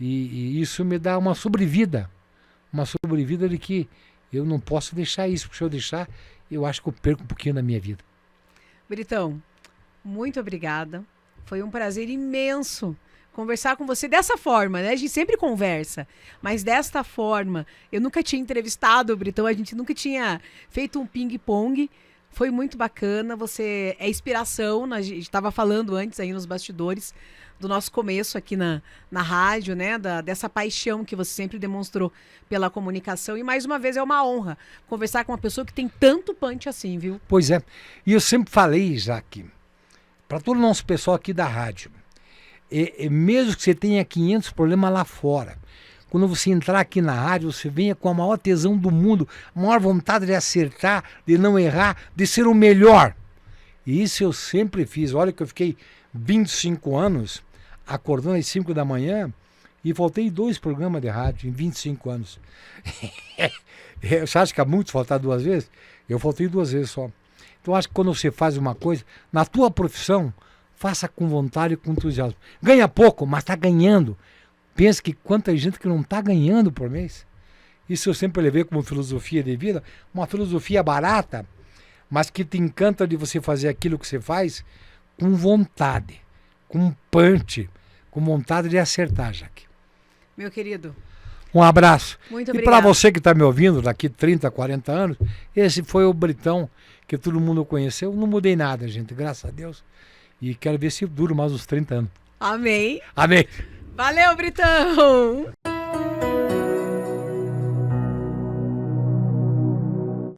E isso me dá uma sobrevida de que eu não posso deixar isso, porque se eu deixar, eu acho que eu perco um pouquinho da minha vida. Britão, muito obrigada. Foi um prazer imenso conversar com você dessa forma, né? A gente sempre conversa, mas desta forma. Eu nunca tinha entrevistado o Britão, a gente nunca tinha feito um ping-pong. Foi muito bacana, você é inspiração, a gente estava falando antes aí nos bastidores do nosso começo aqui na rádio, né? Dessa paixão que você sempre demonstrou pela comunicação. E mais uma vez é uma honra conversar com uma pessoa que tem tanto punch assim, viu? Pois é. E eu sempre falei, Jaque, para todo o nosso pessoal aqui da rádio, mesmo que você tenha 500 problemas lá fora, quando você entrar aqui na rádio, você venha com a maior tesão do mundo, a maior vontade de acertar, de não errar, de ser o melhor. E isso eu sempre fiz. Olha que eu fiquei 25 anos acordando às 5 da manhã e faltei 2 programas de rádio em 25 anos. Você acha que é muito faltar 2 vezes? Eu faltei 2 vezes só. Então acho que quando você faz uma coisa, na tua profissão, faça com vontade e com entusiasmo. Ganha pouco, mas está ganhando. Pensa que quanta gente que não está ganhando por mês. Isso eu sempre levei como filosofia de vida, uma filosofia barata, mas que te encanta de você fazer aquilo que você faz com vontade, com punch, com vontade de acertar, Jaque. Meu querido. Um abraço. Muito obrigado. E para você que está me ouvindo daqui 30, 40 anos, esse foi o Britão que todo mundo conheceu. Não mudei nada, gente, graças a Deus. E quero ver se duro mais uns 30 anos. Amém. Amém. Valeu, Britão!